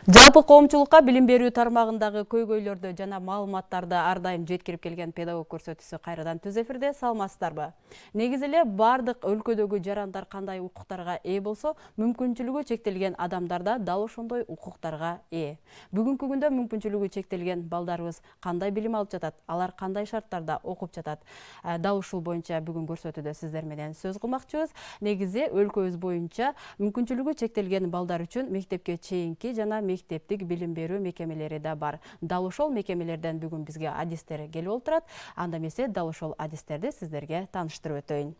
Жалпы коомчулукка билим берүү тармагындагы көйгөйлөрдү жана маалыматтарды ар дайым жеткирип келген педагог көрсөтүүсү кайрадан түз эфирде, саламатсыздарбы? Негизи эле бардык өлкөдөгү жарандар кандай укуктарга ээ болсо, мүмкүнчүлүгү чектелген адамдар да дал ошондой укуктарга ээ. Бүгүнкү күндө мүмкүнчүлүгү чектелген балдарыбыз кандай билим алып жатат, алар кандай шарттарда окуп жатат? Дал ушул боюнча бүгүн көрсөтүүдө сиздер менен сөз кылмакчыбыз. Негизи өлкөбүз боюнча мүмкүнчүлүгү чектелген балдар үчүн мектепке чейинки жана мектептик билим берүү мекемелери да бар. Дал ошол мекемелерден бүгүн бизге адистер келип отурат. Анда эмесе дал ошол адистерди сиздерге тааныштырып өтөйүн.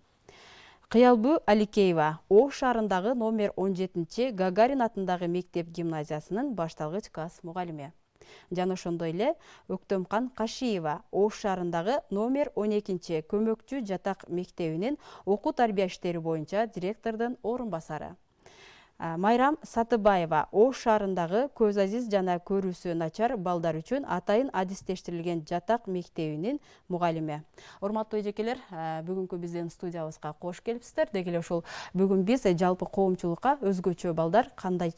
Кыялбү Аликеева Ош шаарындагы номер 17 Гагарин атындагы мектеп гимназиясынын башталгыч класс мугалими. Жана ошондой эле Өктөмкан Кашиева Ош шаарындагы номер 12 көмөкчү жатак мектебинин окуу тарбия иштери боюнча директордун орун басары. Майрам Сатыбаева Ош шаарындагы көз азиз жана көрүүсү начар балдар үчүн атайын адистештирилген жатак мектебинин мугалими. Урматтуу эжекелер, бүгүнкү биздин студиябызга кош келипсиздер. Деги эле ушул бүгүн биз жалпы коомчулукка өзгөчө балдар кандай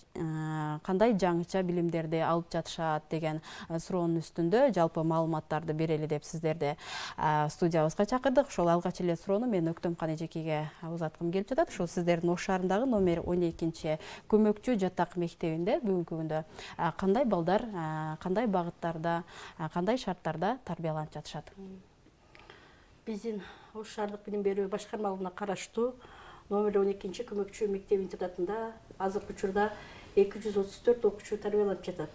жаңыча билимдерди алып жатышат деген суроонун үстүндө жалпы маалыматтарды берели деп сиздерди студиябызга чакырдык. Ошол алгач эле суроону мен Өктөмкан эжекеге узаткым келип жатат. Ушул сиздердин Ош шаарындагы номер 12 көмөкчү жатак мектебинде бүгүнкү күндө кандай балдар, кандай багыттарда, кандай шарттарда тарбияланып жатышат? Биздин Ош шаардык билим берүү башкармалыгына караштуу номер 12 көмөкчү мектеп интернатында азыркы учурда 234 окуучу тарбияланып жатат.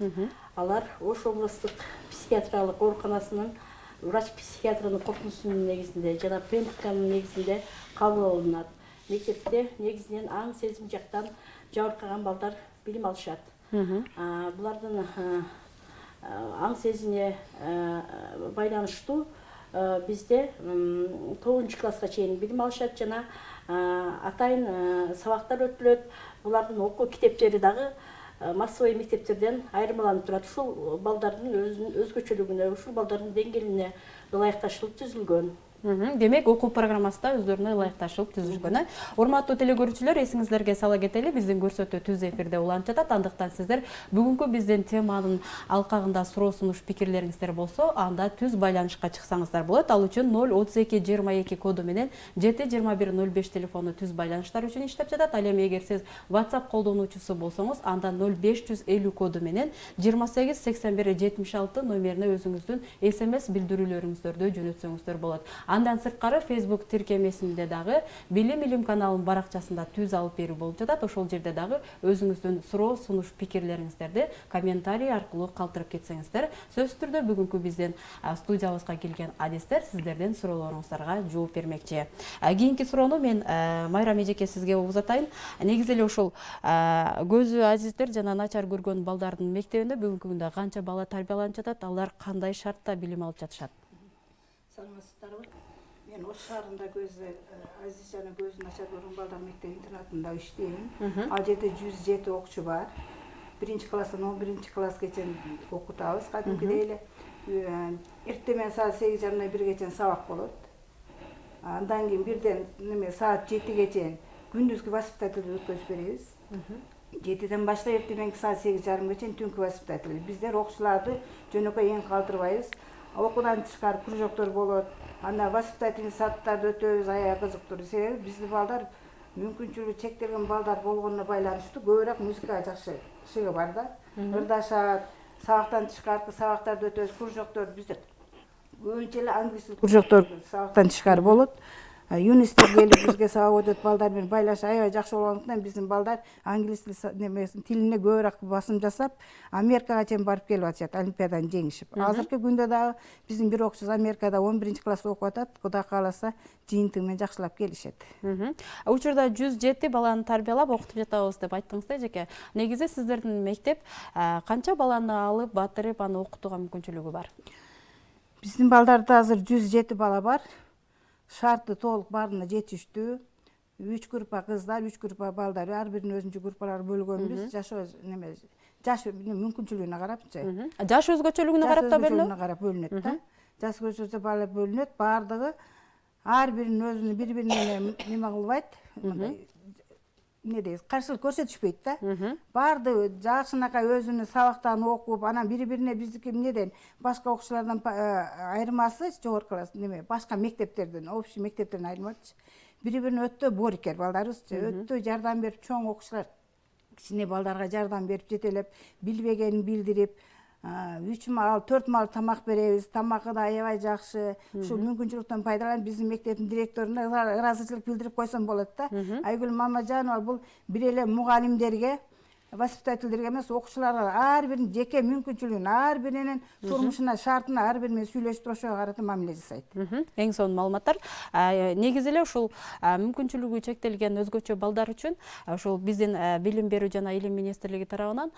Алар Ош облустук психиатриялык ооруканасынын врач-психиатрынын корутундусунун негизинде жана практиканын негизинде кабыл алынат. Мектепте негизинен аң сезим жактан жабыркаган балдар билим алышат. Булардын аң сезимине байланыштуу бизде 9 класска чейин билим алышат жана атайын сабактар өтүлөт. Булардын окуу китептери дагы массовый мектептерден айырмаланып турат. Ушул балдардын өзүнүн өзгөчөлүгүнө, ушул балдардын деңгээлине ылайыкташылып түзүлгөн. Демек, окуу программасы да өздөрүнө ылайыкташылып түзүлгөн. Урматтуу телекөрүүчүлөр, эсиңиздерге сала кетели, биздин көрсөтүү түз эфирде уланып жатат. Андыктан сиздер бүгүнкү биздин теманын алкагында суроо сунуш пикирлериңиздер болсо, анда түз байланышка чыксаңыздар болот. Ал үчүн 03222 коду менен 72105 телефону түз байланыштар үчүн иштеп жатат. Ал эми эгер сиз WhatsApp колдонуучусу болсоңуз, анда 0550 коду менен 288176 номерине өзүңүздүн SMS билдирүүлөрүңүздөрдү жөнөтсөңүздөр болот. Андан сырткары Facebook тиркемесинде дагы Билим Илим каналынын баракчасында түз алып берүү болуп жатат. Ошол жерде дагы өзүңүздүн суроо сунуш пикирлериңиздерди комментарий аркылуу калтырып кетсеңиздер, сөзсүз түрдө бүгүнкү биздин студиябызга келген адистер сиздердин суроолоруңуздарга жооп бермекчи. Кийинки суроону мен Майрам эжеке сизге узатайын. Негизи эле ушул көзү азиздер жана начар көргөн балдардын мектебинде бүгүнкү күндө канча бала тарбияланып жатат? Алар кандай шартта билим алып жатышат? Саламатсыздарбы? Мен Ош шаарында көзү азиз жана көзү начар көргөн балдар мектеп интернатында иштейм. Ал жерде 107 окуучу бар. 1-класстан 11-класска чейин окутабыз. Кадимкидей эле эртемен саат 8:30 1-ге чейин сабак болот. Андан кийин бирден саат 7-ге чейин күндүзгү воспитательди өткөзүп беребиз. 7-ден баштап эртеменки саат 8:30 чейин түнкү воспитатель. Биздер окуучуларды жөнөкөй эң калтырбайбыз. Окуудан тышкары кружоктор болот. Анда воспитательный сааттарды өтөбүз, аябай кызыктуу. Себеби биздин балдар мүмкүнчүлүгү чектелген балдар болгонуна байланыштуу көбүрөөк музыкага жакшылыгы бар да. Ырдашат, сабактан тышкаркы сабактарды өтөбүз, кружоктор бизде көбүнчө эле англис кружоктор сабактан тышкары болот. Юнистер келип бизге сабак өтөт, балдар менен байланыш аябай жакшы болгондуктан биздин балдар англис тилине көбүрөөк басым жасап, Америкага чейин барып келип атышат, олимпиаданы жеңишип. Азыркы күндө дагы биздин бир окуучубуз Америкада 11-класста окуп атат. Кудай кааласа, жыйынтыгы менен жакшылап келишет. Учурда 107 баланы тарбиялап окутуп жатабыз деп айттыңыз да, эжеке. Негизи сиздердин мектеп канча баланы алып, батырып, аны окутууга мүмкүнчүлүгү бар? Биздин балдарда азыр 107 бала бар. Шарты толук баарына жетиштүү. 3 группа кыздар, 3 группа балдар, ар биринин өзүнчө группалары бөлгөнбүз. Жаш мүмкүнчүлүгүнө карапчы. Жаш өзгөчөлүгүнө карап да бөлүнөт? Өзгөчөлүгүнө карап бөлүнөт да. Жаш өзгөчөлүгүнө бала бөлүнөт. Бардыгы ар биринин өзүнүн бири-бирине неме кылбайт. эмне дейбиз, каршылык көрсөтүшпөйт да. Барды жакшынакай өзүнүн сабактарын окуп, анан бири-бирине биздики эмнеден башка окуучулардан айырмасы жогорку класс неме, башка мектептерден, общий мектептерден айырмачы. Бири-бирине өтө боорукер балдарыбызчы, өтө жардам берип, чоң окуучулар кичине балдарга жардам берип, жетелеп, билбегенин билдирип, 3 маал, 4 маал тамак беребиз. Тамагы да аябай жакшы. Ушул мүмкүнчүлүктөн пайдаланып биздин мектептин директоруна ыраазычылык билдирип койсом болот да. Айгүл Мамажанова бул бир эле мугалимдерге, воспитательдерге эмес, окуучуларга ар биринин жеке мүмкүнчүлүгүн, ар биринин турмушуна, шартына ар бири менен сүйлөшүп ошого карата мамиле жасайт. Эң сонун маалыматтар. Негизи эле ушул мүмкүнчүлүгү чектелген өзгөчө балдар үчүн ушул биздин билим берүү жана илим министрлиги тарабынан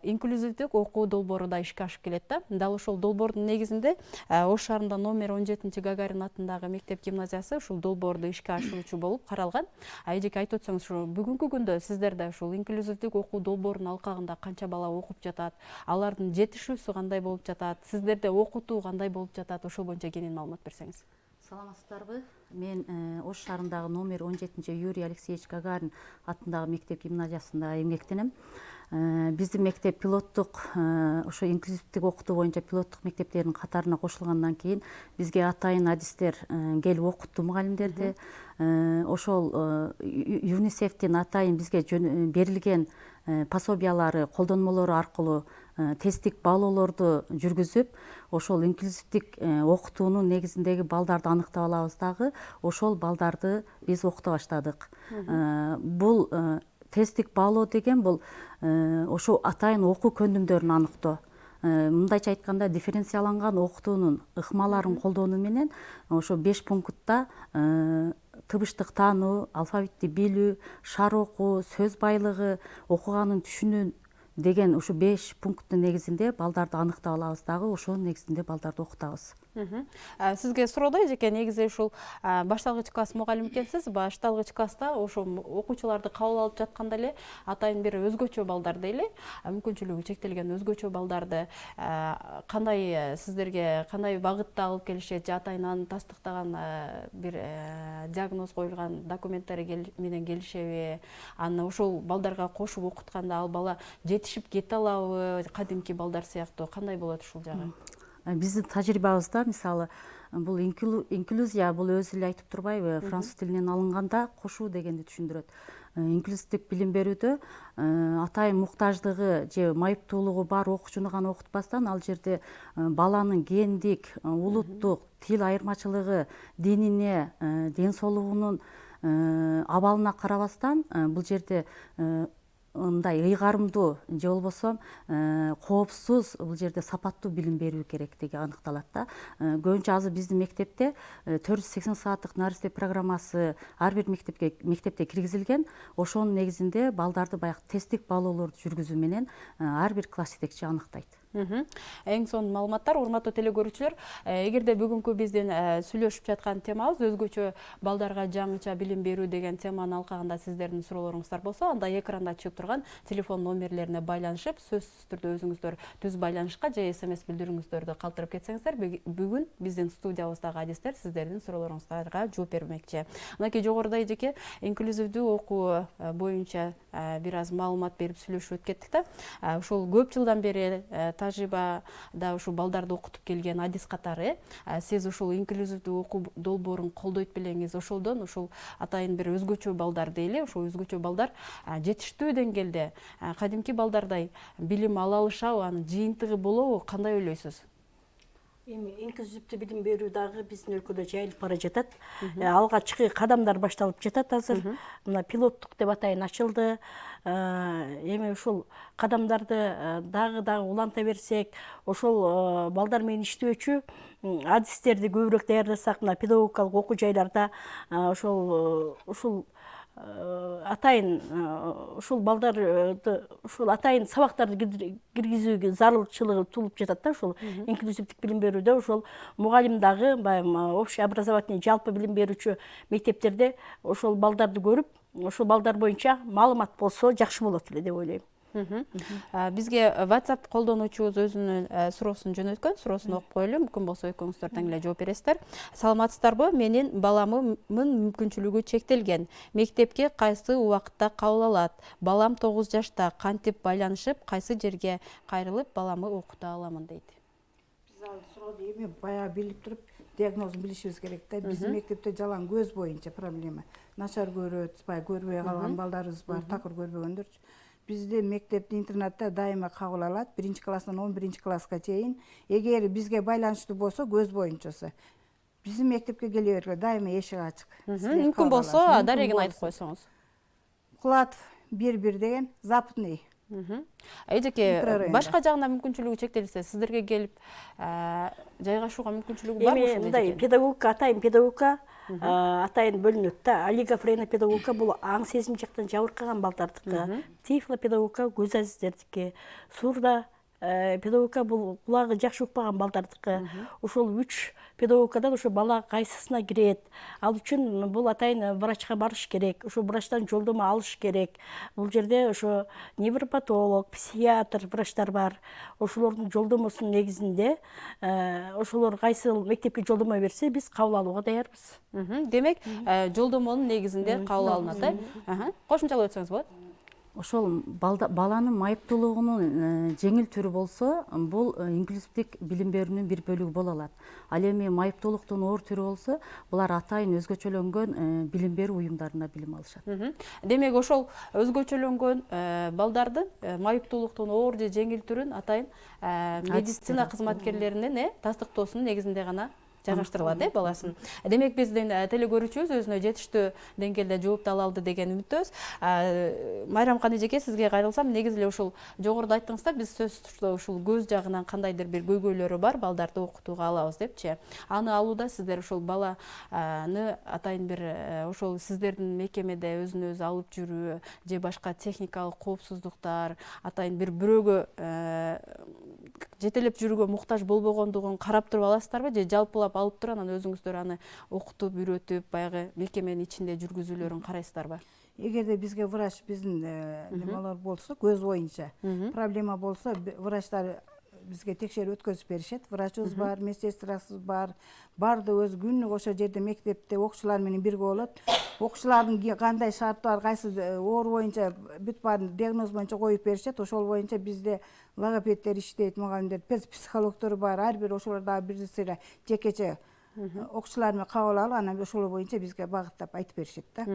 инклюзивдик окуу долбоору да ишке ашып келет да. Дал ушул долбоордун негизинде Ош шаарында номер 17 Гагарин атындагы мектеп гимназиясы ушул долбоорду ишке ашыруучу болуп каралган. Эжеке айтып өтсөңүз, ушул бүгүнкү күндө сиздерде ушул инклюзивдик окуу долбоорунун алкагында канча бала окуп жатат, алардын жетишүүсү кандай болуп жатат, сиздерде окутуу кандай болуп жатат, ошол боюнча кенен маалымат берсеңиз. Саламатсыздарбы? Мен Ош шаарындагы номер 17 Юрий Алексеевич Гагарин атындагы мектеп гимназиясында эмгектенем. Биздин мектеп пилоттук, ошо инклюзивдик окутуу боюнча пилоттук мектептердин катарына кошулгандан кийин бизге атайын адистер келип окутту, мугалимдерди. Ошол ЮНИСЕФтин атайын бизге берилген пособиялары, колдонмолору аркылуу тесттик баалоолорду жүргүзүп, ошол инклюзивдик окутуунун негизиндеги балдарды аныктап алабыз дагы, ошол балдарды биз окута баштадык. Бул тесттик баалоо деген бул ошо атайын окуу көндүмдөрүн аныктоо. Мындайча айтканда, дифференцияланган окутуунун ыкмаларын колдонуу менен ошо 5 пунктта тыбыштык таануу, алфавитти билүү, шар окуу, сөз байлыгы, окуганын түшүнүү деген ушу 5 пункттун негизинде балдарды аныктап алабыз дагы, ошонун негизинде балдарды окутабыз. Сизге суроодо эжеке, негизи ушул башталгыч класс мугалим экенсиз. Башталгыч класста ошо окуучуларды кабыл алып жатканда эле атайын бир өзгөчө балдар дейли, мүмкүнчүлүгү чектелген өзгөчө балдарды кандай сиздерге кандай багытта алып келишет, же атайын аны тастыктаган бир диагноз коюлган документтери менен келишеби? Аны ошол балдарга кошуп окутканда ал бала жетишип кете алабы, кадимки балдар сыяктуу? Кандай болот ушул жагы? Биздин тажрыйбабызда, мисалы, бул инклюзия, бул өзү эле айтып турбайбы, француз тилинен алынганда кошуу дегенди түшүндүрөт. Инклюзивдик билим берүүдө атайын муктаждыгы же майыптуулугу бар окуучуну гана окутпастан, ал жерде баланын гендик, улуттук, тил айырмачылыгы, динине, ден соолугунун абалына карабастан, бул жерде мындай ыйгарымдуу же болбосо коопсуз, бул жерде сапаттуу билим берүү керектиги аныкталат да. Көбүнчө азыр биздин мектепте 480 сааттык наристе программасы ар бир мектепте киргизилген. Ошонун негизинде балдарды баягы тесттик баалоолорду жүргүзүү менен ар бир класс жетекчи аныктайт. Эң сонун маалыматтар. Урматтуу телекөрүүчүлөр, эгерде бүгүнкү биздин сүйлөшүп жаткан темабыз өзгөчө балдарга жаңыча билим берүү деген теманын алкагында сиздердин суроолоруңуздар болсо, анда экранда чыгып турган телефон номерлерине байланышып, сөзсүз түрдө өзүңүздөр түз байланышка же СМС билдирүүңүздөрдү калтырып кетсеңиздер, бүгүн биздин студиябыздагы адистер сиздердин суроолоруңуздарга жооп бермекчи. Мынакей жогоруда эжеке инклюзивдүү окуу боюнча бир аз маалымат берип сүйлөшүп өткеттик да. Ушул көп жылдан бери тажрыйбада ушул балдарды окутуп келген адис катары, сиз ушул инклюзивдүү окуу долбоорун колдойт белеңиз, ошолдон ушул атайын бир өзгөчө балдар дейли, ушул өзгөчө балдар жетиштүү деңгээлде кадимки балдардай билим ала алышабы, анын жыйынтыгы болобу, кандай ойлойсуз? Эми инклюзивдүү билим берүү дагы биздин өлкөдө жайылып бара жатат. Алгачкы кадамдар башталып жатат азыр. Мына пилоттук деп атайын ачылды. Эми ушул кадамдарды дагы уланта берсек, ошол балдар менен иштөөчү адистерди көбүрөөк даярдасак, мына педагогикалык окуу жайларда ушул атайын ушул балдарды ушул атайын сабактарды киргизүүгө зарылчылыгы туулуп жатат да. Ушул инклюзивдик билим берүүдө ошол мугалим дагы баягы общеобразовательный жалпы билим берүүчү мектептерде ошол балдарды көрүп, ошол балдар боюнча маалымат болсо жакшы болот эле деп ойлойм. Бизге WhatsApp колдонуучубуз өзүнүн суроосун жөнөткөн, суроосун окуп коелу, мүмкүн болсо экөөңүздөр тең эле жооп бересиздер. Саламатсыздарбы? Менин баламын мүмкүнчүлүгү чектелген. Мектепке кайсы убакытта кабыл алат? Балам 9 жашта. Кантип байланышып, кайсы жерге кайрылып баламы окута аламын дейт. Биз ал суроону эми баягы билип туруп диагнозун билишибиз керек да. Биздин мектепте жалаң көз боюнча проблема. Начар көрөт, баягы көрбөй калган балдарыбыз бар, такыр көрбөгөндөрчү. Бизде мектепте интернатта дайыма кабыл алат, 1-класстан 11-класска чейин. Эгер бизге байланыштуу болсо, көз боюнчасы биздин мектепке келе бергиле, дайыма эшик ачык. Мүмкүн болсо, дарегин айтып койсоңуз. Кулатов 1-1 деген Западный. Эжеке, башка жагынан мүмкүнчүлүгү чектелсе, сиздерге келип жайгашууга мүмкүнчүлүгү барбы? Эми мындай педагогика, атайын педагогика атайын бөлүнөт да. Олигофрена педагогика бул аң сезим жактан жабыркаган балдардыкы. Тифлопедагогика көз азиздердики. Сурда педагогика бул кулагы жакшы укпаган балдардыкы. Ошол 3 педагогикадан ошо бала кайсысына кирет. Ал үчүн бул атайын врачка барыш керек. Ошо врачтан жолдомо алыш керек. Бул жерде ошо невропатолог, психиатр врачтар бар. Ошолордун жолдомосунун негизинде ошолор кайсы мектепке жолдомо берсе, биз кабыл алууга даярбыз. Демек, жолдомонун негизинде кабыл алынат. Кошумчалап өтсөңүз болот. Ошол баланын майыптуулугунун жеңил түрү болсо, бул инклюзивдик билим берүүнүн бир бөлүгү боло алат. Ал эми майыптуулуктун оор түрү болсо, булар атайын өзгөчөлөнгөн билим берүү уюмдарында билим алышат. Демек, ошол өзгөчөлөнгөн балдардын майыптуулуктун оор же жеңил түрүн атайын медицина кызматкерлеринин тастыктоосунун негизинде гана жайгаштырылат, баласын. Демек, биздин телекөрүүчүбүз өзүнө жетиштүү деңгээлде жоопту ала алды деген үмүттөбүз. Майрамкан эжеке, сизге кайрылсам, негизи эле ушул жогоруда айттыңыздар, биз сөзсүз ушул көз жагынан кандайдыр бир көйгөйлөрү бар, балдарды окутууга алабыз депчи. Аны алууда сиздер ушул баланы атайын бир ошол сиздердин мекемеде өзүн өзү алып жүрүү же башка техникалык коопсуздуктар, атайын бир бирөөгө жетелеп жүрүүгө муктаж болбогондугун карап туруп аласыздарбы, же жалпылап алып туруп анан өзүңүздөр аны окутуп, үйрөтүп, баягы мекеменин ичинде жүргүзүүлөрүн карайсыздарбы? Эгерде бизге врач биздин немалар болсо, көз боюнча проблема болсо, врачтар бизге текшерүү өткөзүп беришет. Врачыбыз бар, медсестрасыбыз бар. Барды өз күнүгө ошол жерде мектепте окуучулар менен бирге болот. Окуучулардын кандай шарты бар, кайсы оор боюнча бүт баарын диагноз боюнча коюп беришет. Ошол боюнча бизде логопеддер иштейт, мугалимдер, психологдор бар. Ар бир ошолор дагы бир сыйра жекече окуучулар менен кабыл алып, анан ошол боюнча бизге багыттап айтып беришет да.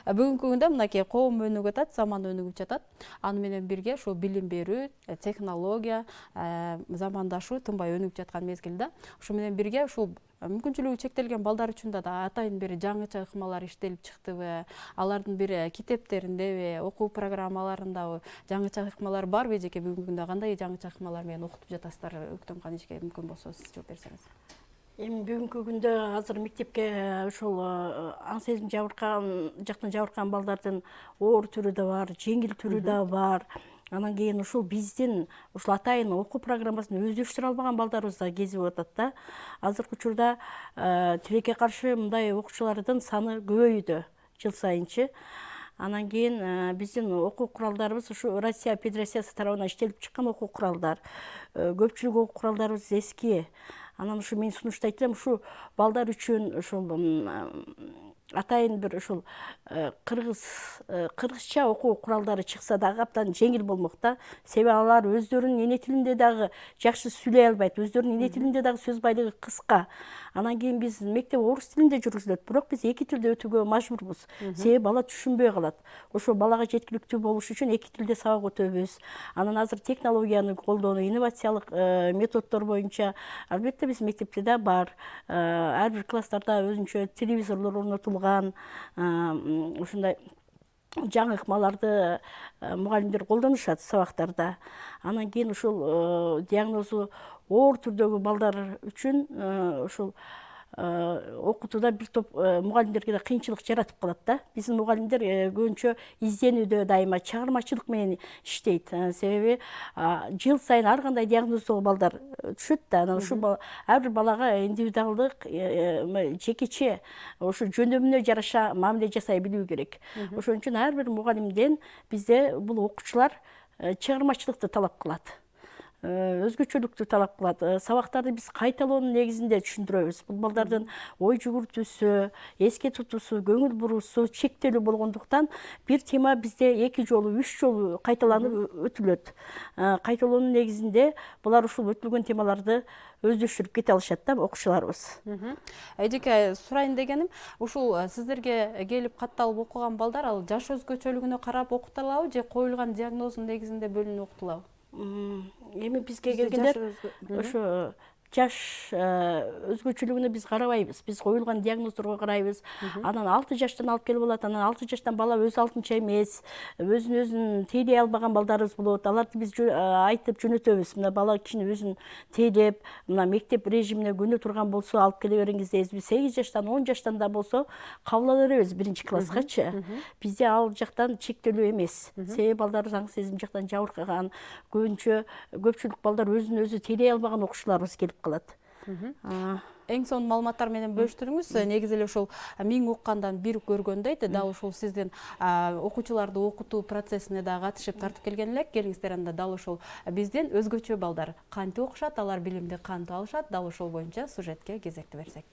Бүгүнкү күндө мынакей коом өнүгүп атат, заман өнүгүп жатат. Аны менен бирге ушул билим берүү, технология, замандашуу тынбай өнүгүп жаткан мезгилде. Ошо менен бирге ушул мүмкүнчүлүгү чектелген балдар үчүн да атайын бир жаңыча ыкмалар иштелип чыктыбы? Алардын бир китептериндеби, окуу программаларындабы жаңыча ыкмалар барбы эжеке? Бүгүнкү күндө кандай жаңыча ыкмалар менен окутуп жатасыздар? Өктөмкан эжеке, мүмкүн болсо сиз жооп берсеңиз. Эми бүгүнкү күндө азыр мектепке ошол аң сезим жактан жабыркаган балдардын оор түрү да бар, жеңил түрү да бар. Анан кийин ушул биздин ушул атайын окуу программасын өздөштүрө албаган балдарыбыз да кезип атат да. Азыркы учурда тилекке каршы мындай окуучулардын саны көбөйүүдө жыл сайынчы. Анан кийин биздин окуу куралдарыбыз ушу Россия Федерациясы тарабынан иштелип чыккан окуу куралдар. Көпчүлүк окуу куралдарыбыз эски. Анан ушу мен сунуштайт элем, ушу балдар үчүн ушул атайын бир ушул кыргызча окуу куралдары чыкса дагы абдан жеңил болмок да. Себеби алар өздөрүнүн эне тилинде дагы жакшы сүйлөй албайт, өздөрүнүн эне тилинде дагы сөз байлыгы кыска. Анан кийин биз мектеп орус тилинде жүргүзүлөт, бирок биз эки тилде өтүүгө мажбурбуз. Себеби бала түшүнбөй калат. Ошо балага жеткиликтүү болуш үчүн эки тилде сабак өтөбүз. Анан азыр технологияны колдонуу, инновациялык методдор боюнча албетте биз мектепте да бар. Ар бир класстарда өзүнчө телевизорлор орнотулган, ушундай жаңы ыкмаларды мугалимдер колдонушат сабактарда. Анан кийин ушул диагнозу оор түрдөгү балдар үчүн ушул окутууда бир топ мугалимдерге да кыйынчылык жаратып калат да. Биздин мугалимдер көбүнчө изденүүдө дайыма чыгармачылык менен иштейт. Себеби жыл сайын ар кандай диагноздогу балдар түшөт да. Анан ушул ар бир балага индивидуалдык, жекече, ошо жөндөмүнө жараша мамиле жасай билүү керек. Ошон үчүн ар бир мугалимден бизде бул окуучулар чыгармачылыкты талап кылат. Өзгөчөлүктү талап кылат. Сабактарды биз кайталоонун негизинде түшүндүрөбүз. Бул балдардын ой жүгүртүүсү, эске тутуусу, көңүл буруусу чектелүү болгондуктан бир тема бизде 2 жолу, 3 жолу кайталанып өтүлөт. Кайталоонун негизинде булар ушул өтүлгөн темаларды өздөштүрүп кете алышат да окуучуларыбыз. Эжеке, сурайын дегеним, ушул сиздерге келип катталып окуган балдар ал жаш өзгөчөлүгүнө карап окутулабы же коюлган диагноздун негизинде бөлүнүп окутулабы? Эми бизге келгендер ошо жаш өзгөчөлүгүнө биз карабайбыз. Биз коюлган диагноздорго карайбыз. Анан 6 жаштан алып келип алат. Анан 6 жаштан бала өз алтынча эмес, өзүн тейлей албаган балдарыбыз болот. Аларды биз айтып жөнөтөбүз. Мына бала кичине өзүн тейлеп, мына мектеп режимине көнө турган болсо алып келе бериңиз дейбиз. 8 жаштан, 10 жаштан да болсо кабыл ала беребиз 1-класскачы. Бизде ал жактан чектелүү эмес. Себеби балдар заң сезим жактан жабыркаган, көпчүлүк балдар өзүн өзү тейлей албаган окуучуларыбыз келип калат. Эң сонун маалыматтар менен бөлүштүрүңүз. Негизи эле ушул 1000 уккандан 1 көргөн дейт. Дал ушул сиздин окуучуларды окутуу процессине да катышып тартып келген элек. Келиңиздер анда дал ушул биздин өзгөчө балдар кантип окушат, алар билимди кантип алышат, дал ошол боюнча сюжетке кезекти берсек.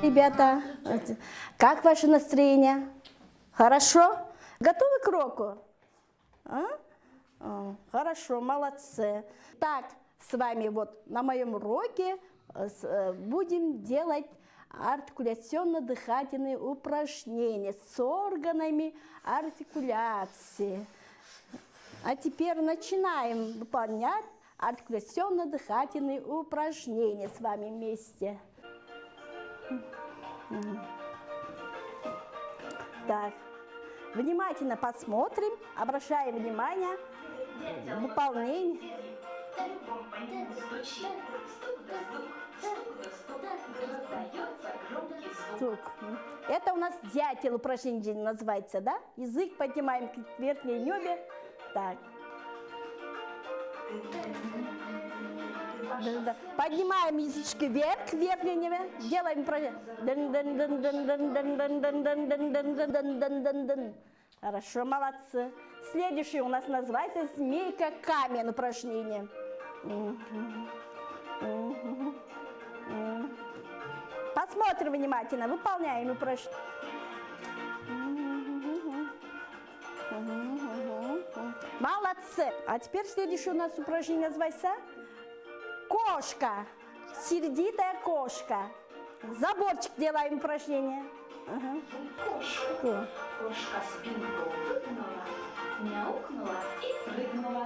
Ребята, как ваше настроение? Хорошо? Готовы к уроку? Хорошо, молодцы. Так, с вами вот на моем уроке будем делать артикуляционно-дыхательные упражнения с органами артикуляции. А теперь начинаем выполнять артикуляционно-дыхательные упражнения с вами вместе. Так, внимательно посмотрим, обращаем внимание в выполнении. Стук. Это у нас дятел упражнение называется, да? Язык поднимаем к верхней небе. Так. Поднимаем язычки вверх, верхнее небо, делаем Хорошо, молодцы. Следующее у нас называется змейка-камень упражнение. Посмотрим внимательно, выполняем упражнение. Молодцы. А теперь следующее у нас упражнение называется кошка. Сердитая кошка. Заборчик делаем упражнение. Кошка спинку выгнула, мяукнула и прыгнула.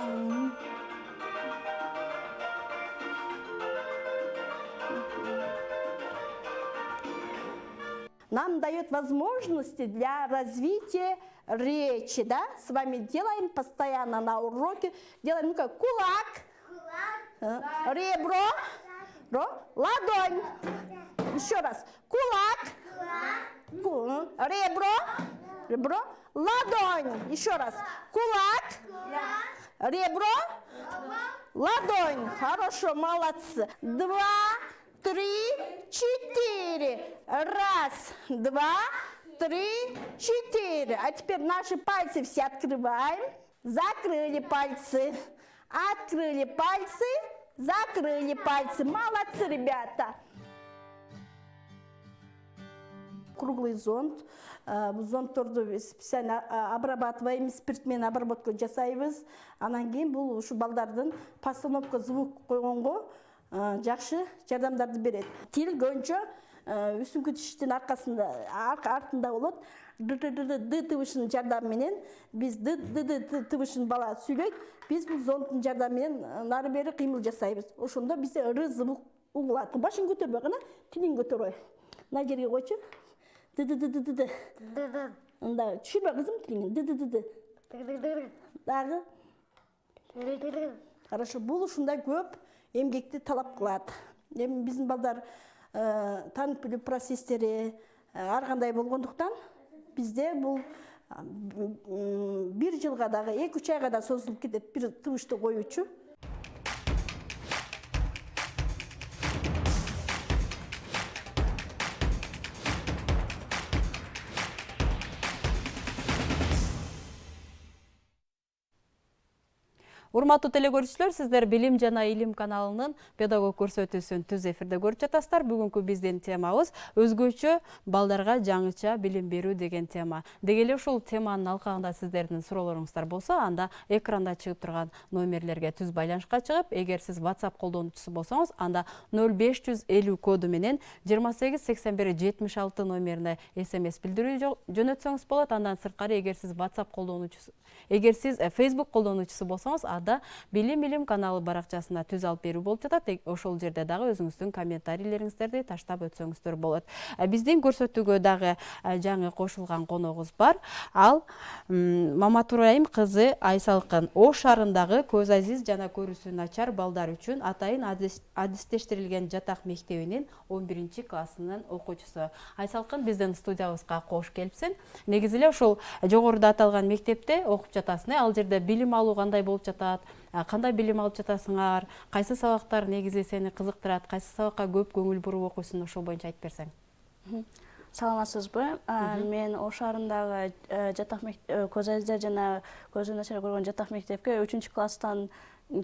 Нам дает возможности для развития речи, да? С вами делаем постоянно на уроке. Делаем, ну как, кулак, ребро, ладонь. Еще раз, кулак, ребро, ладонь. Еще раз, кулак, ребро, ладонь. Хорошо, молодцы. 2, 3, 4. 1, 2, 3, 4. А теперь наши пальцы все открываем. Закрыли пальцы. Открыли пальцы. Закрыли пальцы. Молодцы, ребята. Круглый зонт. Зонтторду специально обрабатываем, спиртмен обработка жасайбыз. Анан кийин бул ушу балдардын постановка звук койгонго жакшы жардамдарды берет. Тил көбүнчө үсүңкү тиштин артында болот. Д тыбышынын жардамы менен биз д тыбышын бала сүйлөйт. Биз бул зонттун жардамы менен нары бери кыймыл жасайбыз. Ошондо бизде р звук угулат. Башын көтөрбөй гана, тилин көтөрбөй. Мына жерге койчу. Д. Анда түшүрбөй кызым тилиңи. Д. Дагы. Хорошо, бул ушундай көп эмгекти талап кылат. Эми биздин балдар таанып билүү процесстери ар кандай болгондуктан бизде бул 1 жылга дагы 2-3 айга да созулуп кетет бир тыбышты коюучу. Урматтуу телекөрүүчүлөр, сиздер Билим жана Илим каналынын педагог көрсөтүүсүн түз эфирде көрүп жатасыздар. Бүгүнкү биздин темабыз өзгөчө балдарга жаңыча билим берүү деген тема. Деги эле ушул теманын алкагында сиздердин суроолоруңуздар болсо, анда экранда чыгып турган номерлерге түз байланышка чыгып, эгер сиз WhatsApp колдонуучусу болсоңуз, анда 0550 коду менен 288176 номерине SMS билдирүү жөнөтсөңүз болот. Андан сырткары, эгер сиз WhatsApp колдонуучусу, эгер сиз Facebook колдонуучусу болсоңуз, ада Билим Илим каналы баракчасына түз алып берүү болуп жатат. Ошол жерде дагы өзүңүздүн комментарийлериңиздерди таштап өтсөңүздөр болот. Биздин көрсөтүүгө дагы жаңы кошулган коногубуз бар. Ал Маматураим кызы Айсалкын Ош шаарындагы көз азиз жана көрүүсү начар балдар үчүн атайын адистештирилген жатак мектебинин 11-классынын окуучусу. Айсалкын, биздин студиябызга кош келипсиң. Негизи эле ошол жогоруда аталган мектепте окуп жатасың. Ал жерде билим алуу кандай болуп жатат? Кандай билим алып жатасыңар? Кайсы сабактар негизи сени кызыктырат? Кайсы сабакка көп көңүл буруп окуйсуң? Ошол боюнча айтып берсең. Саламатсызбы? Мен Ош шаарындагы жатак көз азиздер жана көзү начар көргөн жатак мектепке 3-класстан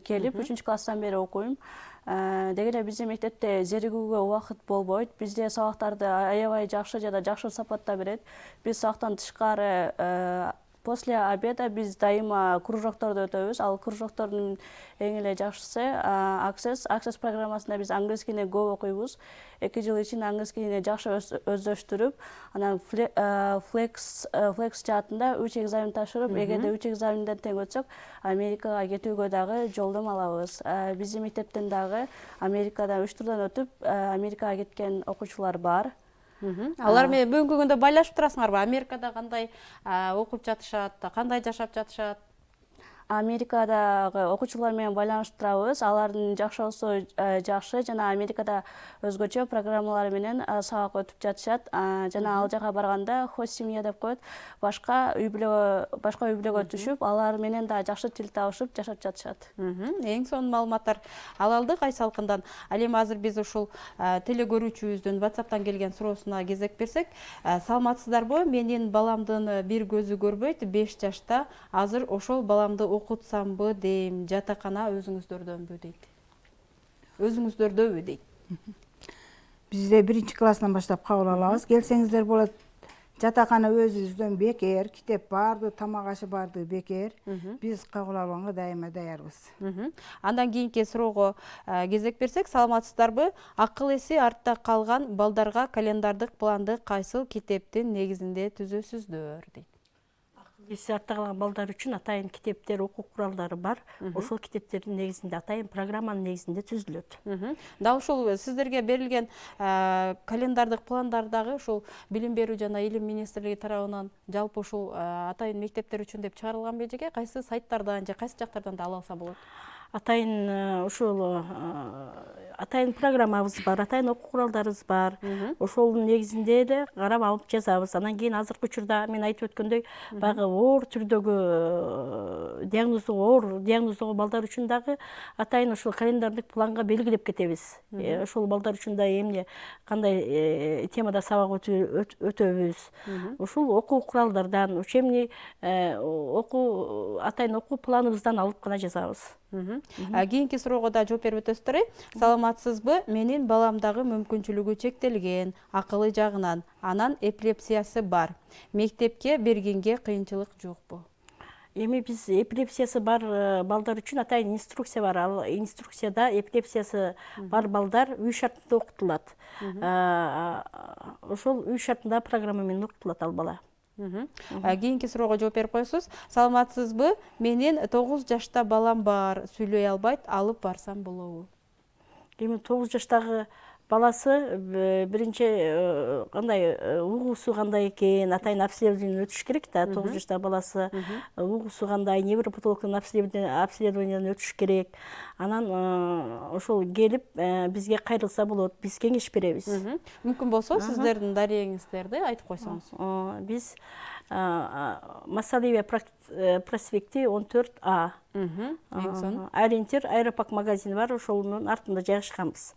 келип, 3-класстан бери окуйм. Деги эле биздин мектепте зеригүүгө убакыт болбойт. Бизде сабактарды аябай жакшы жана жакшы сапатта берет. Биз сабактан тышкары после обеда биз дайыма кружокторду өтөбүз. Ал кружоктордун эң эле жакшысы Access программасында биз английскийни көп окуйбуз. 2 жыл ичинде английскийни жакшы өздөштүрүп, анан Flex жаатында 3 экзамен тапшырып, эгерде 3 экзаменден тең өтсөк, Америкага кетүүгө дагы жолдом алабыз. Биздин мектептен дагы Америкадан 3 турдан өтүп, Америкага кеткен окуучулар бар. Алар менен бүгүнкү күндө байлашып турасыңарбы? Америкада кандай окуп жатышат, кандай жашап жатышат? Америкадагы окуучулар менен байланышып турабыз. Алардын жакшысы жакшы жана Америкада өзгөчө программалар менен сабак өтүп жатышат. Жана ал жака барганда хост семья деп коет. Башка үй бүлөгө түшүп, алар менен да жакшы тил табышып жашап жатышат. Эң сонун маалыматтар ала алдык Айсалкындан. Ал эми азыр биз ушул телекөрүүчүбүздүн WhatsApp'тан келген суроосуна кезек берсек, саламатсыздарбы? Менин баламдын бир көзү көрбөйт, 5 жашта. Азыр ошол баламды окутсамбы дейм, жатакана өзүңүздөрдөнбү дейт. Өзүңүздөрдөбү дейт. Бизде 1-класстан баштап кабыл алабыз. Келсеңиздер болот. Жатакана өзүбүздөн бекер, китеп барды, тамак ашы барды бекер. Биз кабыл алганга дайыма даярбыз. Андан кийинки суроого кезек берсек, саламатсыздарбы? Акыл эси артта калган балдарга календардык планды кайсыл китептин негизинде түзөсүздөр дейт. Биз артта калган балдар үчүн атайын китептер, окуу куралдары бар. Ошол китептердин негизинде атайын программанын негизинде түзүлөт. Да ушул сиздерге берилген календардык пландардагы ушул билим берүү жана илим министрлиги тарабынан жалпы ушул атайын мектептер үчүн деп чыгарылган бежеге кайсы сайттардан же кайсы жактардан да ала алса болот? Атайын ушул атайын программабыз бар, атайын окуу куралдарыбыз бар. Ошолдун негизинде эле карап алып жазабыз. Анан кийин азыркы учурда мен айтып өткөндөй, баягы оор түрдөгү диагноздогу балдар үчүн дагы атайын ушул календардык планга белгилеп кетебиз. Ошол балдар үчүн да эмне кандай темада сабак өтөбүз. Ушул окуу куралдардан, учебный атайын окуу планыбыздан алып гана жазабыз. Кийинки суроого да жооп берип өтөсүздөр. Саламатсызбы? Менин баламдагы мүмкүнчүлүгү чектелген, акылы жагынан, анан эпилепсиясы бар. Мектепке бергенге кыйынчылык жокпу? Эми биз эпилепсиясы бар балдар үчүн атайын инструкция бар. Ал инструкцияда эпилепсиясы бар балдар үй шартында окутулат. Ошол үй шартында программа менен окутулат ал бала. Кийинки суроого жооп берип коесуз. Саламатсызбы? Менин 9 жашта балам бар, сүйлөй албайт, алып барсам болобу? Эми 9 жаштагы баласы биринчи кандай угуусу кандай экен, атайын обследованиеден өтүш керек да. 9 жаштагы баласы угуусу кандай, невропатологдун обследованиеден өтүш керек. Анан ошол келип бизге кайрылса болот, биз кеңеш беребиз. Мүмкүн болсо сиздердин дарегиңиздерди айтып койсоңуз. Биз Массалиевия проспекти 14А. Ориентир Аэропак магазини бар, ошонун артында жайгашканбыз.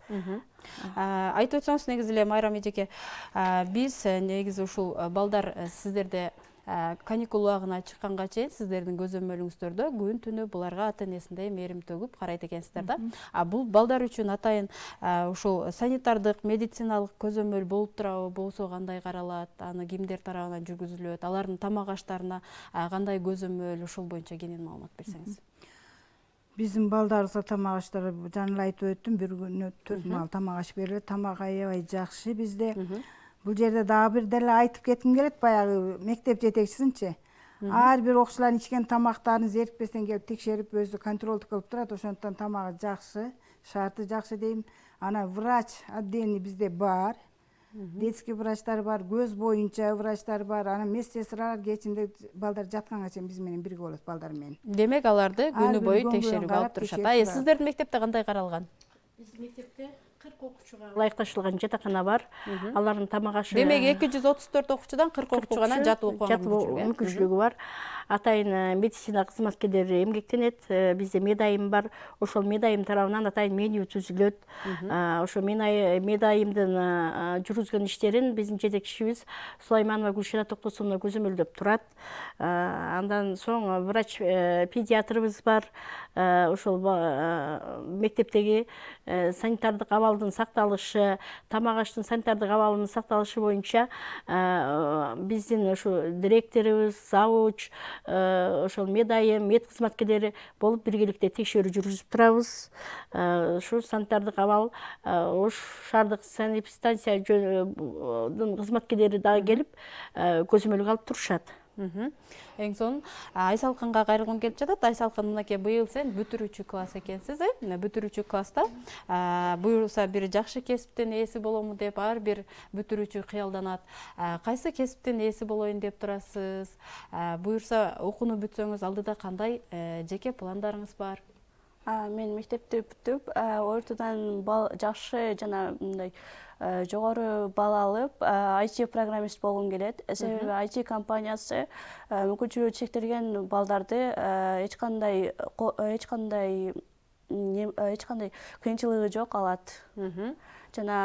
Айтып өтсөңүз, негизи эле Майрам эжеке, биз негизи ушул балдар сиздерде каникул убагына чыкканга чейин сиздердин көзөмөлүңүздөрдө күн түнү буларга ата энесиндей мээрим төгүп карайт экенсиздер да. Бул балдар үчүн атайын ушул санитардык, медициналык көзөмөл болуп турабы, болсо кандай каралат, аны кимдер тарабынан жүргүзүлөт, алардын тамак аштарына кандай көзөмөл, ушул боюнча кенен маалымат берсеңиз. Биздин балдарыбызга тамак аштары жана эле айтып өттүм, бир күнү 4 маал тамак аш берилет. Тамак аябай жакшы бизде. Бул жерде дагы бир деле айтып кетким келет, баягы мектеп жетекчисинчи. Ар бир окуучулардын ичкен тамактарын зерикпестен келип текшерип, өзү контролдук кылып турат. Ошондуктан тамагы жакшы, шарты жакшы дейм. Анан врач отдельный бизде бар. Детский врачтар бар, көз боюнча врачтар бар. Анан медсестралар кечинде балдар жатканга чейин биз менен бирге болот, балдар менен. Демек аларды күнү бою текшерип алып турушат. Сиздердин мектепте кандай каралган? Биздин мектепте 40 окуучуга ылайыкташылган жатакана бар. Алардын тамак ашы. Демек 234 окуучудан 40 окуучуга жатып окуганга мүмкүнчүлүгү бар. Атайын медицина кызматкерлери эмгектенет. Бизде медайым бар. Ошол медайым тарабынан атайын меню түзүлөт. Ошо медайымдын жүргүзгөн иштерин биздин жетекчибиз Сулайманова Гүлшара Токтосуновна көзөмөлдөп турат. Андан соң врач педиатрыбыз бар. Ошол мектептеги санитардык абалдын сакталышы, тамак аштын санитардык абалынын сакталышы боюнча биздин ошо директорубуз, завуч, ошол медайым, мед кызматкерлери болуп биргеликте текшерүү жүргүзүп турабыз. Ушу санитардык абал, Ош шаардык санэпидстанциянын кызматкерлери дагы келип көзөмөлгө алып турушат. Эң сонун Айсалкынга кайрылгым келип жатат. Айсалкын, мынакей быйыл сен бүтүрүүчү класс экенсиз, бүтүрүүчү класста буюрса бир жакшы кесиптин ээси болому деп ар бир бүтүрүүчү кыялданат. Кайсы кесиптин ээси болоюн деп турасыз? Буюрса окууну бүтсөңүз алдыда кандай жеке пландарыңыз бар? Мен мектепти бүтүп, ортодон жакшы жана мындай жогору бал алып, IT программист болгум келет. Себеби IT компаниясы мүмкүнчүлүгү чектелген балдарды эч кандай кыйынчылыгы жок алат. Жана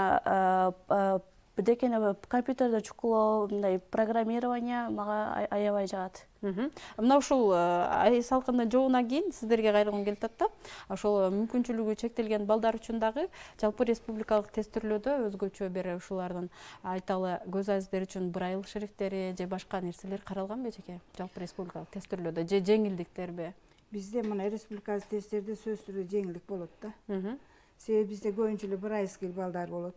бирдекени компьютерде чукулоо, мындай программирование мага аябай жагат. Мына ушул Айсалкындын жообунан кийин сиздерге кайрылгым келип атат да. Ошол мүмкүнчүлүгү чектелген балдар үчүн дагы жалпы республикалык тестирлөөдө өзгөчө бир ушулардын айталы көз азиздер үчүн брайль шрифттери же башка нерселер каралганбы эжеке? Жалпы республикалык тестирлөөдө же жеңилдиктерби? Бизде мына республикалык тесттерде сөзсүз түрдө жеңилдик болот да. Себеби бизде көбүнчө эле брайльский балдар болот.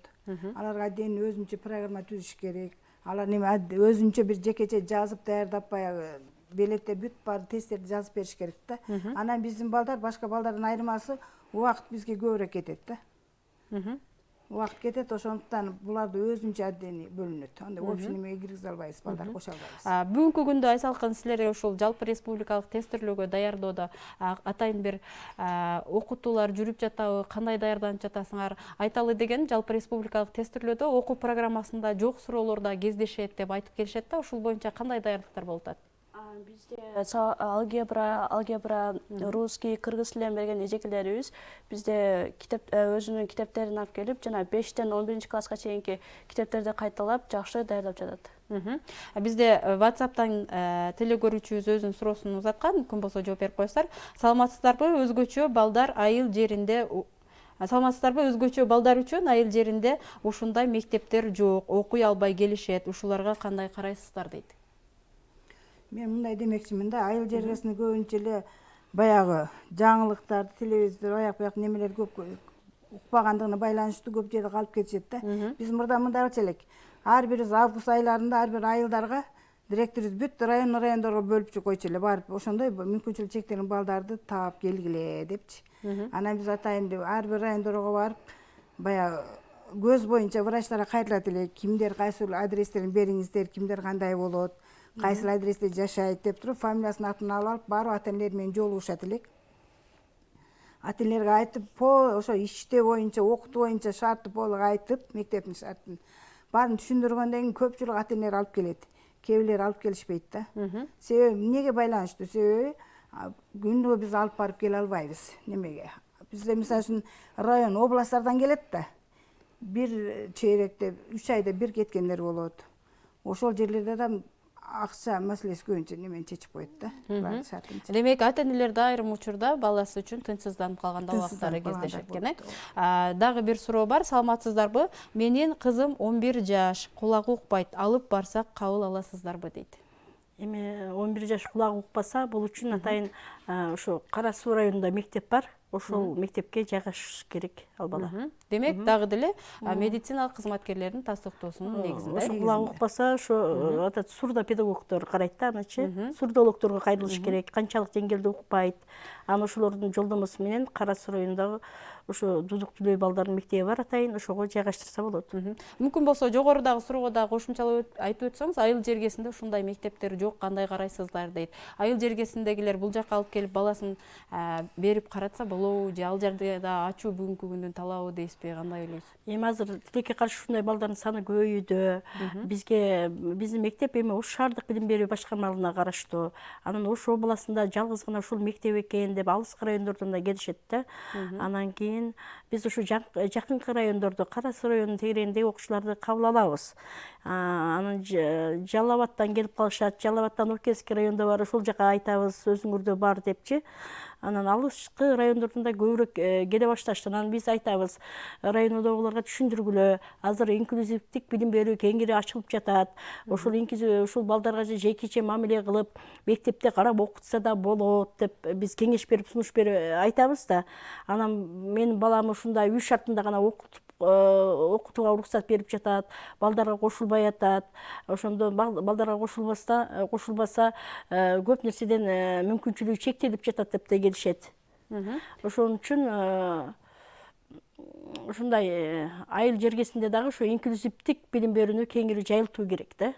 Аларга отдельно өзүнчө программа түзүш керек. Алар неме өзүнчө бир жекече жазып даярдап, баягы белетте бүт бар тесттерди жазып бериш керек да. Анан биздин балдар башка балдардан айырмасы убакыт бизге көбүрөөк кетет да. Убакыт кетет, ошондуктан буларды өзүнчө отдельный бөлүнөт. Андай общий немеге киргизе албайбыз, балдар кошо албайбыз. Бүгүнкү күндө Айсалкын силерге ушул жалпы республикалык тестирлөөгө даярдоодо атайын бир окутуулар жүрүп жатабы, кандай даярданып жатасыңар? Айталы деген жалпы республикалык тестирлөөдө окуу программасында жок суроолор да кездешет деп айтып келишет да. Ушул боюнча кандай даярдыктар болуп атат? Бизде алгебра, русский, кыргыз тилин берген эжекелерибиз бизде өзүнүн китептерин алып келип, жана 5-тен 11 класска чейинки китептерди кайталап, жакшы даярдап жатат. Бизде WhatsApp'тан телекөрүүчүбүз өзүнүн суроосун узаткан, мүмкүн болсо жооп берип коесуздар. Саламатсыздарбы? Өзгөчө балдар айыл жеринде өзгөчө балдар үчүн айыл жеринде ушундай мектептер жок, окуй албай келишет. Ушуларга кандай карайсыздар дейт. Мен мындай демекчимин да, айыл жергесинде көбүнчө эле баягы жаңылыктарды, телевизор, аяк-буяк немелер көп укпагандыгына байланыштуу көп жерде калып кетишет да. Биз мурда мындай кылчу элек. Ар бир август айларында ар бир айылдарга директорубуз бүт райондорго бөлүп койчу эле, барып ошондой мүмкүнчүлүгү чектелген балдарды таап келгиле депчи. Анан биз атайын деп ар бир райондорго барып, баягы көз боюнча врачтарга кайрылат элек, кимдер кайсыл адрестерин бериңиздер, кимдер кандай болот, кайсыл адресте жашайт деп туруп, фамилиясын атын алып, барып ата-энелер менен жолугушат элек. Ата-энелерге айтып, ошо иште боюнча, окутуу боюнча шарты толук айтып, мектептин шартын баарын түшүндүргөндөн кийин көпчүлүк ата-энелер алып келет. Кээ бирлери алып келишпейт да. Себеби эмнеге байланыштуу? Себеби күндү биз алып барып келе албайбыз. Немеге? Бизде мисалы үчүн район, областтардан келет да. Бир чейректе, 3 айда бир кеткендер болот. Ошол жерлерде да акча маселеси көбүнчө немен чечип коет да. Демек, ата-энелерде айрым учурда баласы үчүн тынчсызданып калганда убактары кездешет экен. Дагы бир суроо бар, саламатсыздарбы? Менин кызым 11 жаш, кулагы укпайт, алып барсак кабыл аласыздарбы дейт. Эми 11 жаш кулагы укпаса, бул үчүн атайын ошо Кара Суу районунда мектеп бар. Ошол мектепке жайгашыш керек ал бала. Демек, дагы деле медициналык кызматкерлердин тастыктоосунун негизинде. Ошо кулагы укпаса, ошо сурдо педагогдор карайт да, анычы. Сурдологдорго кайрылыш керек, канчалык деңгээлде укпайт. Аны ошолордун жолдомосу менен Кара Суу районундагы ошо Дудук Дүлөй балдардын мектеби бар атайын, ошого жайгаштырса болот. Мүмкүн болсо жогорудагы суроого да кошумчалап айтып өтсөңүз, айыл жергесинде ушундай мектептер жок, кандай карайсыздар дейт. Айыл жергесиндегилер бул жакка алып келип баласын берип каратса болобу, же ал жерде да ачуу бүгүнкү күндүн талабы дейсизби, кандай ойлойсуз? Эми азыр тилекке каршы ушундай балдардын саны көбөйүүдө. Биздин мектеп эми Ош шаардык билим берүү башкармалыгына караштуу. Анан Ош областында жалгыз гана ушул мектеп экен деп алыскы райондордон да келишет да. Анан кийин биз ушу жакынкы райондордо, Кара Суу районунун тегерегиндеги окуучуларды кабыл алабыз. Анан Жалал Абадтан келип калышат, Жалал Абадтан Оркесский райондо бар, ошол жака айтабыз, өзүңөрдө бар депчи. Анан алыскы райондордон да көбүрөөк келе башташты. Анан биз айтабыз, райондогуларга түшүндүргүлө, азыр инклюзивдик билим берүү кеңири ачылып жатат. Ушул балдарга жекече мамиле кылып, мектепте карап окутса да болот деп биз кеңеш берип, сунуш берип айтабыз да. Анан менин балам ушундай үй шартында гана окутууга уруксат берип жатат, балдарга кошулбай атат. Ошондо балдарга кошулбаса көп нерседен мүмкүнчүлүгү чектелип жатат деп те келишет. Ошон үчүн ушундай айыл жергесинде дагы ошо инклюзивдик билим берүүнү кеңири жайылтуу керек да.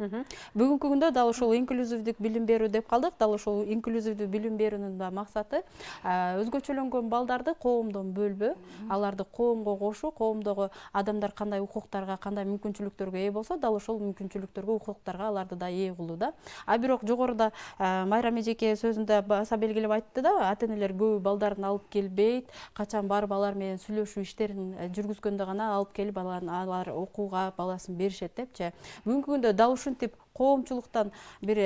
Бүгүнкү күндө дал ошол инклюзивдик билим берүү деп калдык. Дал ошол инклюзивдүү билим берүүнүн да максаты өзгөчөлөнгөн балдарды коомдон бөлбөө, аларды коомго кошуу, коомдогу адамдар кандай укуктарга, кандай мүмкүнчүлүктөргө ээ болсо, дал ошол мүмкүнчүлүктөргө, укуктарга аларды да ээ кылуу да. Бирок жогоруда Майрам эжеке сөзүндө баса белгилеп айтты да, ата-энелер көбү балдарын алып келбейт, качан барып алар менен сүйлөшүү иштерин жүргүзгөндө гана алып келип алар окууга баласын беришет депчи. Бүгүнкү күндө дал ушинтип коомчулуктан бир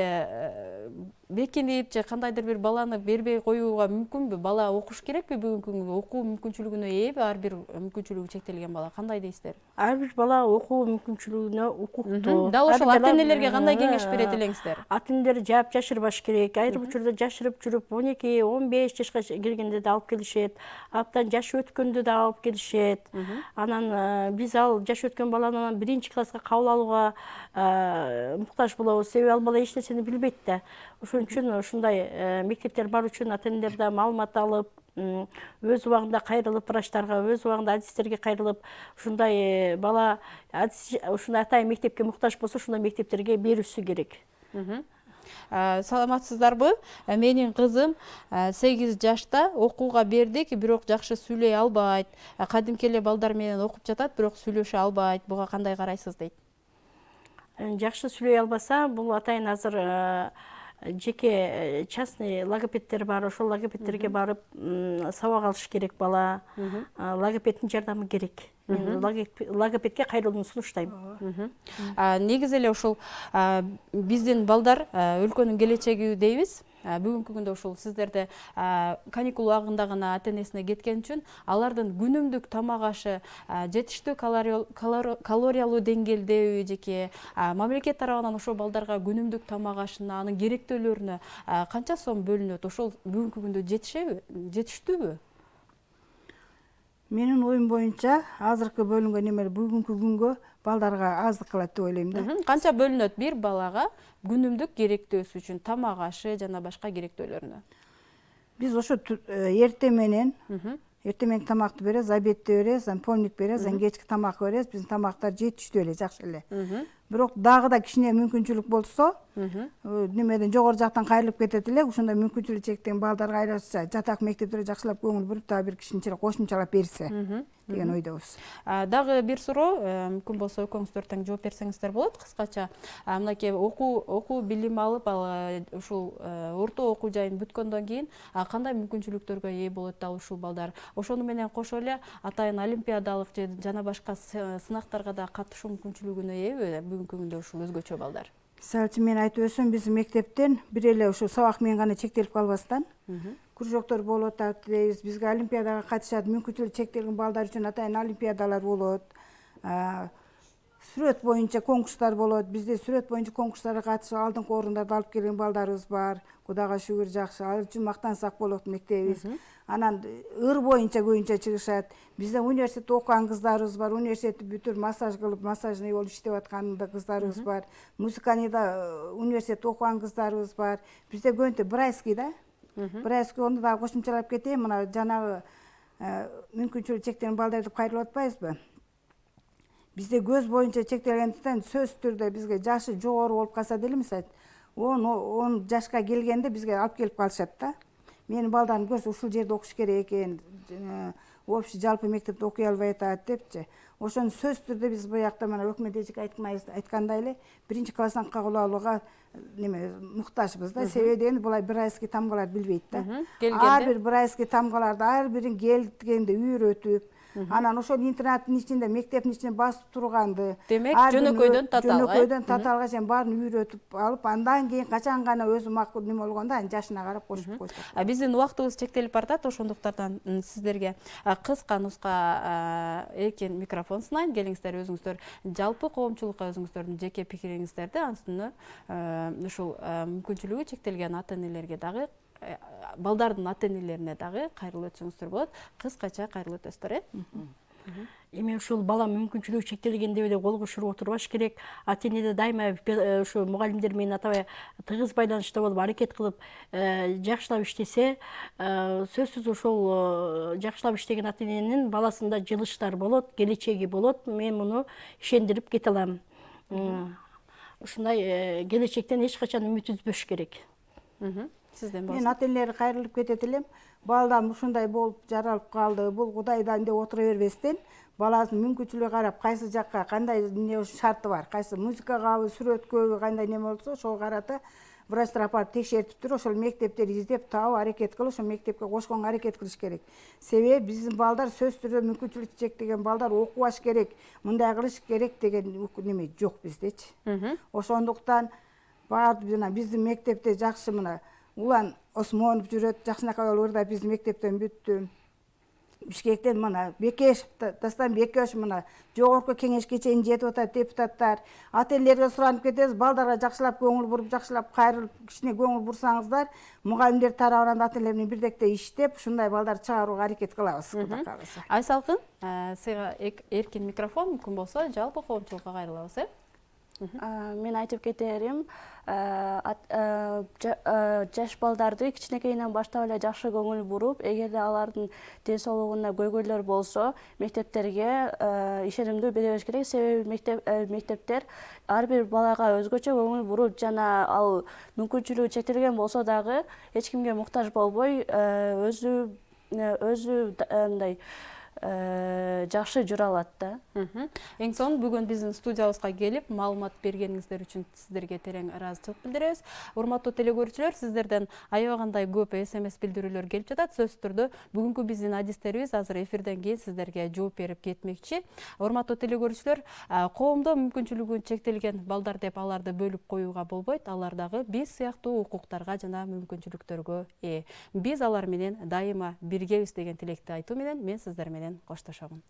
бекинип же кандайдыр бир баланы бербей коюуга мүмкүнбү? Бала окуш керекпи бүгүнкү күндө? Окуу мүмкүнчүлүгүнө ээби ар бир мүмкүнчүлүгү чектелген бала? Кандай дейсиздер? Ар бир бала окуу мүмкүнчүлүгүнө укуктуу. Дал ошол ата-энелерге кандай кеңеш берет элеңиздер? Ата-энелер жаап жашырбаш керек. Айрым учурда жашырып жүрүп 12-15 жашка келгенде да алып келишет. Абдан жашы өткөндө да алып келишет. Анан биз ал жашы өткөн баланы 1-класска кабыл алууга муктаж болобуз. Себеби ал бала эч нерсени билбейт да. Ошон үчүн ушундай мектептер бар үчүн ата-энелер да маалымат алып, өз убагында кайрылып врачтарга, өз убагында адистерге кайрылып, ушундай бала ушундай атайын мектепке муктаж болсо, ушундай мектептерге берүүсү керек. Саламатсыздарбы? Менин кызым 8 жашта, окууга бердик, бирок жакшы сүйлөй албайт. Кадимки эле балдар менен окуп жатат, бирок сүйлөшө албайт. Буга кандай карайсыз дейт? Жакшы сүйлөй албаса, бул атайын азыр жеке частный логопедтер бар, ошол логопедтерге барып сабак алыш керек бала. Логопеддин жардамы керек. Мен логопедке кайрылууну сунуштайм. Негизи эле ушул биздин балдар өлкөнүн келечеги дейбиз. Бүгүнкү күндө ушул сиздерде каникул убагында гана ата-энесине кеткен үчүн алардын күнүмдүк тамак ашы жетиштүү калориялуу деңгээлдеби жеке мамлекет тарабынан ошол балдарга күнүмдүк тамак ашына, анын керектөөлөрүнө канча сом бөлүнөт? Ошол бүгүнкү күндө жетиштүүбү? Менин оюм боюнча азыркы бөлүнгөн эмелер бүгүнкү күнгө балдарга аздык кылат деп ойлойм да. Канча бөлүнөт бир балага күнүмдүк керектөөсү үчүн, тамак ашы жана башка керектөөлөрүнө? Биз ошо эртең менен эртең мененки тамакты беребиз, обедти беребиз, полник беребиз, кечки тамакты беребиз. Биздин тамактар жетиштүү эле, жакшы эле. Бирок дагы да кичине мүмкүнчүлүк болсо, немеден жогору жактан кайрылып кетет эле, ошондой мүмкүнчүлүк чектеген балдарга айрыкча жатак мектептерге жакшылап көңүл буруп, дагы бир кичинчерээк кошумчалап берсе деген ойдобуз. Дагы бир суроо, мүмкүн болсо экөөңүздөр тең жооп берсеңиздер болот, кыскача. Мынакей окуу билим алып, ушул орто окуу жайын бүткөндөн кийин кандай мүмкүнчүлүктөргө ээ болот дал ушул балдар? Ошону менен кошо эле атайын олимпиадалык жана башка сынактарга да катышуу мүмкүнчүлүгүнө ээби бүгүнкү күндө ушул өзгөчө балдар? Мисалы үчүн мен айтып өтсөм, биздин мектептен бир эле ушул сабак менен гана чектелип калбастан, кружоктор болуп атат дейбиз. Бизге олимпиадага катышат мүмкүнчүлүгү чектелген балдар үчүн атайын олимпиадалар болот. Сүрөт боюнча конкурстар болот. Бизде сүрөт боюнча конкурстарга катышып алдыңкы орундарды алып келген балдарыбыз бар. Кудайга шүгүр, жакшы. Ал үчүн мактансак болот мектебибиз. Анан ыр боюнча көбүнчө чыгышат. Бизде университетте окуган кыздарыбыз бар. Университетти бүтүрүп массаж кылып, массажный болуп иштеп аткан кыздарыбыз бар. Музыканийда университетте окуган кыздарыбыз бар. Бизде көбүнчө брайский да. Брайский онду дагы кошумчалап кетейин. Мына жанагы мүмкүнчүлүгү чектелген балдар деп кайрылып атпайбызбы? Бизде көз боюнча чектелгендиктен сөзсүз түрдө бизге жашы жогору болуп калса деле, мисалы 10 жашка келгенде бизге алып келип калышат да. Менин балдарым көрсө ушул жерде окуш керек экен, общий жалпы мектепте окуй албай атат депчи. Ошону сөзсүз түрдө биз буякта мына өкмөт эжек айткандай эле биринчи класстан кабыл алууга муктажбыз да. Себеби дегенде булай брайский тамгалар билбейт да. Ар бир брайский тамгаларды ар бирин келгенде үйрөтүп, анан ошол интернаттын ичинде, мектептин ичинде басып турганды, демек жөнөкөйдөн таталга чейин баарын үйрөтүп алып, андан кийин качан гана өзү макул неме болгондо анын жашына карап кошуп койсок. Биздин убактыбыз чектелип баратат, ошондуктан сиздерге кыска нуска эркин микрофон сунайын. Келиңиздер, өзүңүздөр жалпы коомчулукка өзүңүздөрдүн жеке пикириңиздерди, анын үстүнө ушул мүмкүнчүлүгү чектелген ата-энелерге дагы, балдардын ата-энелерине дагы кайрылып өтсөңүздөр болот. Кыскача кайрылып өтөсүздөр, Эми ушул бала мүмкүнчүлүгү чектелген деп эле кол кошуруп отурбаш керек. Ата-энеде дайыма ушу мугалимдер менен атабай тыгыз байланышта болуп, аракет кылып, жакшылап иштесе, сөзсүз ошол жакшылап иштеген ата-эненин баласында жылыштар болот, келечеги болот. Мен муну ишендирип кете алам. Ушундай келечектен эч качан үмүт үзбөш керек. Мен ата-энелерге кайрылып кетет элем. Балам ушундай болуп жаралып калды. Бул Кудайдан деп отура бербестен, баласын мүмкүнчүлүгү карап, кайсы жакка кандай шарты бар, кайсы музыкагабы, сүрөткөбү, кандай неме болсо, ошого карата врачтар апарып текшертип туруп, ошол мектептерди издеп таап, аракет кылып, ошол мектепке кошконго аракет кылыш керек. Себеби биздин балдар сөзсүз түрдө мүмкүнчүлүгү чектеген балдар окубаш керек, мындай кылыш керек деген неме жок биздечи. Ошондуктан биздин мектепте жакшы мына Улан Осмонов жүрөт, жакшынакай ырдап биздин мектептен бүттү. Бишкектен мына Бекешев, Дастан Бекешев мына жогорку кеңешке чейин жетип атат депутаттар. Ата-энелерге суранып кетебиз, балдарга жакшылап көңүл буруп, жакшылап кайрылып, кичине көңүл бурсаңыздар, мугалимдер тарабынан ата-энелер менен бирдекте иштеп, ушундай балдар чыгарууга аракет кылабыз, Кудай кааласа. Айсалкын, сага эркин микрофон, мүмкүн болсо жалпы коомчулукка кайрылабыз, Мен айтып кетерим, жаш балдарды кичинекейинен баштап эле жакшы көңүл буруп, эгерде алардын ден соолугуна көйгөйлөр болсо, мектептерге ишенимдүү беребиш керек. Себеби мектептер ар бир балага өзгөчө көңүл буруп, жана ал мүмкүнчүлүгү чектелген болсо дагы эч кимге муктаж болбой, өзү мындай жакшы жүрө алат да. Эң соң бүгүн биздин студиябызга келип, маалымат бергениңиздер үчүн сиздерге терең ыраазычылык билдиребиз. Урматтуу телекөрүүчүлөр, сиздерден аябагандай көп SMS билдирүүлөр келип жатат. Сөзсүз түрдө бүгүнкү биздин адистерибиз азыр эфирден кийин сиздерге жооп берип кетмекчи. Урматтуу телекөрүүчүлөр, коомдо мүмкүнчүлүгү чектелген балдар деп аларды бөлүп коюуга болбойт. Алар дагы биз сыяктуу укуктарга жана мүмкүнчүлүктөргө ээ. Биз алар менен дайыма биргебиз деген тилекти айтуу менен мен сиздер менен коштошомун.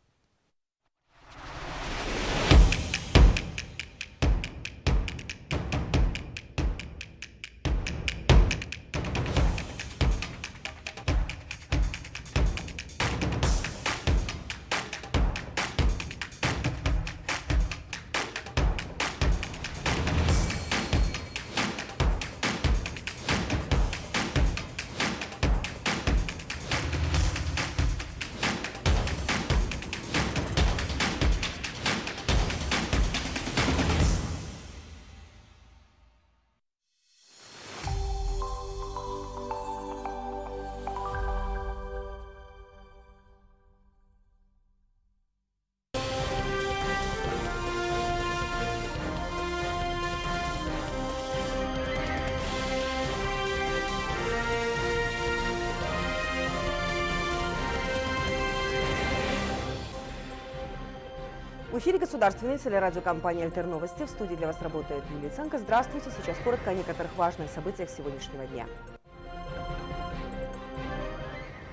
эфире государственной телерадиокомпании «Альтерновости». В студии для вас работает Юлия Ценко. Здравствуйте. Сейчас коротко о некоторых важных событиях сегодняшнего дня.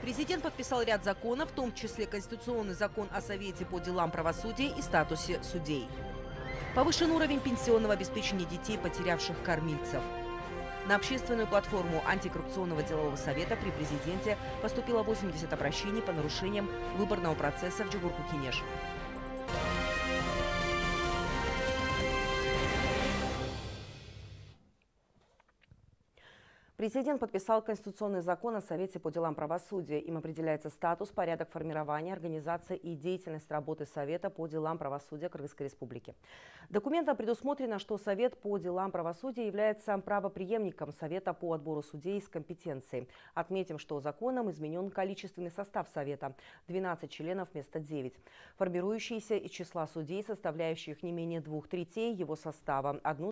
Президент подписал ряд законов, в том числе Конституционный закон о Совете по делам правосудия и статусе судей. Повышен уровень пенсионного обеспечения детей, потерявших кормильцев. На общественную платформу антикоррупционного делового совета при президенте поступило 80 обращений по нарушениям выборного процесса в Джугурку-Кенеш. Президент подписал Конституционный закон о Совете по делам правосудия. Им определяется статус, порядок формирования, организация и деятельность работы Совета по делам правосудия Кыргызской Республики. Документом предусмотрено, что Совет по делам правосудия является правопреемником Совета по отбору судей с компетенцией. Отметим, что законом изменен количественный состав Совета – 12 членов вместо 9. Формирующиеся из числа судей, составляющих не менее 2/3 его состава, 1/3